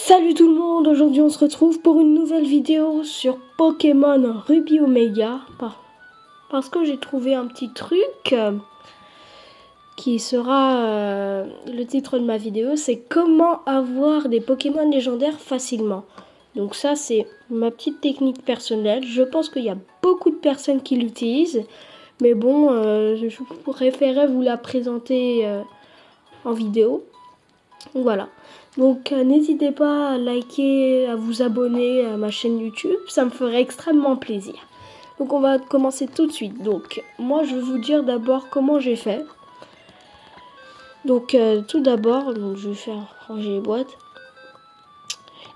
Salut tout le monde, aujourd'hui on se retrouve pour une nouvelle vidéo sur Pokémon Ruby Omega parce que j'ai trouvé un petit truc qui sera le titre de ma vidéo, c'est comment avoir des Pokémon légendaires facilement. Donc ça c'est ma petite technique personnelle, je pense qu'il y a beaucoup de personnes qui l'utilisent, mais bon, je préférais vous la présenter en vidéo. Voilà. Donc n'hésitez pas à liker, à vous abonner à ma chaîne YouTube, ça me ferait extrêmement plaisir. Donc on va commencer tout de suite. Donc moi je vais vous dire d'abord comment j'ai fait. Donc tout d'abord, je vais faire ranger les boîtes.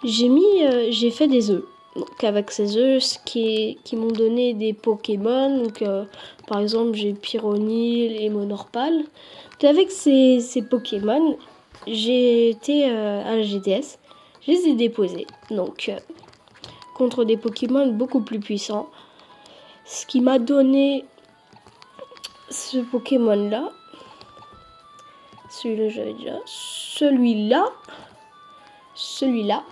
J'ai fait des œufs. Donc avec ces œufs qui m'ont donné des Pokémon. Donc par exemple j'ai Pyronil et Monorpal. Donc avec ces Pokémon, j'ai été à la GTS, je les ai déposés, donc contre des Pokémon beaucoup plus puissants. Ce qui m'a donné ce Pokémon là, celui-là j'avais déjà, celui-là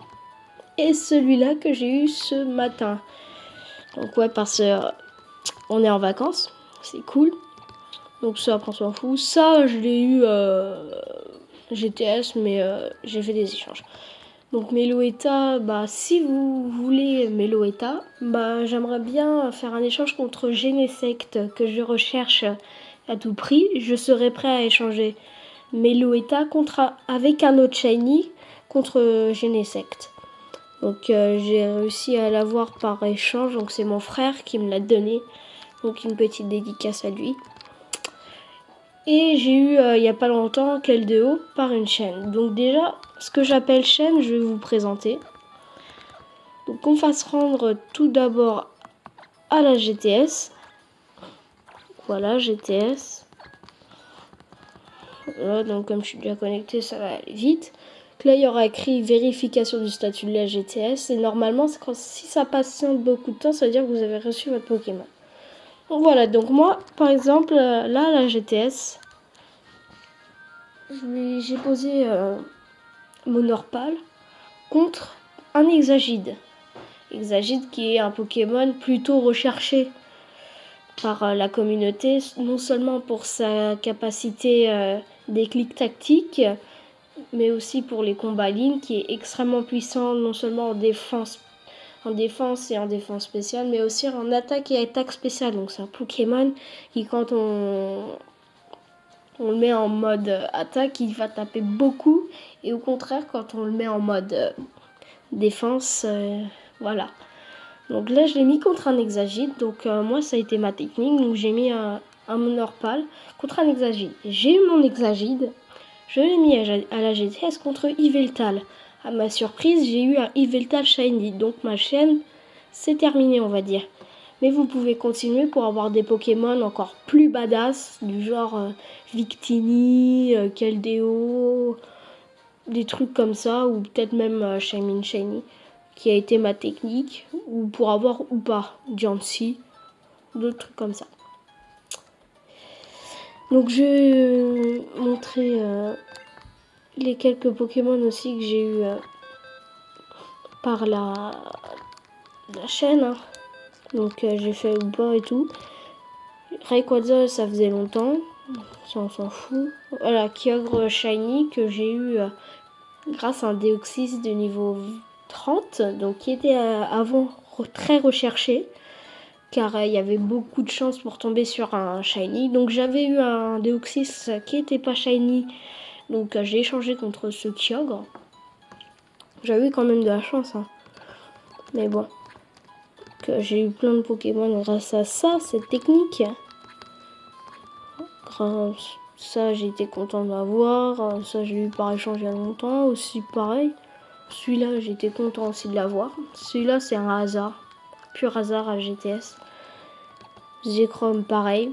et celui-là que j'ai eu ce matin. Donc ouais, parce que on est en vacances, c'est cool. Donc ça après on s'en fout. Ça je l'ai eu GTS, mais j'ai fait des échanges. Donc Meloetta, si vous voulez Meloetta, j'aimerais bien faire un échange contre Genesect que je recherche à tout prix. Je serais prêt à échanger Meloetta avec un autre shiny contre Genesect. Donc j'ai réussi à l'avoir par échange, donc c'est mon frère qui me l'a donné. Donc une petite dédicace à lui. Et j'ai eu il n'y a pas longtemps Keldeo par une chaîne. Donc déjà, ce que j'appelle chaîne, je vais vous présenter. Donc on va se rendre tout d'abord à la GTS. Voilà, GTS. Voilà, donc comme je suis déjà connecté, ça va aller vite. Donc là, il y aura écrit vérification du statut de la GTS. Et normalement, si ça patiente beaucoup de temps, ça veut dire que vous avez reçu votre Pokémon. Donc voilà, donc moi, par exemple, là, à la GTS, j'ai posé Monorpal contre un Exagide. Exagide qui est un Pokémon plutôt recherché par la communauté, non seulement pour sa capacité déclic tactique, mais aussi pour les combats lignes, qui est extrêmement puissant, non seulement en défense et en défense spéciale, mais aussi en attaque et attaque spéciale. Donc c'est un Pokémon qui, quand on le met en mode attaque, il va taper beaucoup, et au contraire, quand on le met en mode défense, voilà. Donc là, je l'ai mis contre un Exagide. Donc moi, ça a été ma technique. Donc j'ai mis un Monorpal contre un Exagide. J'ai eu mon Exagide. Je l'ai mis à la GTS contre Yveltal. À ma surprise, j'ai eu un Yveltal Shiny. Donc ma chaîne, c'est terminé, on va dire. Mais vous pouvez continuer pour avoir des Pokémon encore plus badass, du genre Victini, Keldeo, des trucs comme ça, ou peut-être même Shiny, qui a été ma technique, ou pour avoir ou pas Jancy, d'autres trucs comme ça. Donc je vais montrer les quelques Pokémon aussi que j'ai eu par la chaîne. Hein. Donc j'ai fait ou pas et tout. Rayquaza, ça faisait longtemps, ça on s'en fout. Voilà, Kyogre Shiny que j'ai eu grâce à un Deoxys de niveau 30, donc qui était avant très recherché, car il y avait beaucoup de chances pour tomber sur un Shiny. Donc j'avais eu un Deoxys qui était pas Shiny, donc j'ai échangé contre ce Kyogre. J'avais eu quand même de la chance, hein. Mais bon, j'ai eu plein de Pokémon grâce à ça, cette technique. Ça, j'ai été content d'avoir. Ça, j'ai eu par échange il y a longtemps. Aussi, pareil. Celui-là, j'étais content aussi de l'avoir. Celui-là, c'est un hasard. Pur hasard à GTS. Zekrom, pareil.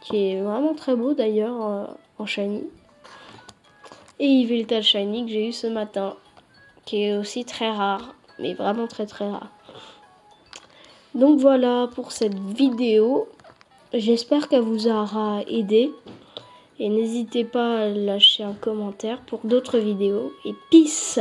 Qui est vraiment très beau d'ailleurs en shiny. Et Yveltal Shiny que j'ai eu ce matin. Qui est aussi très rare. Mais vraiment très très rare. Donc voilà pour cette vidéo. J'espère qu'elle vous aura aidé. Et n'hésitez pas à lâcher un commentaire pour d'autres vidéos. Et peace!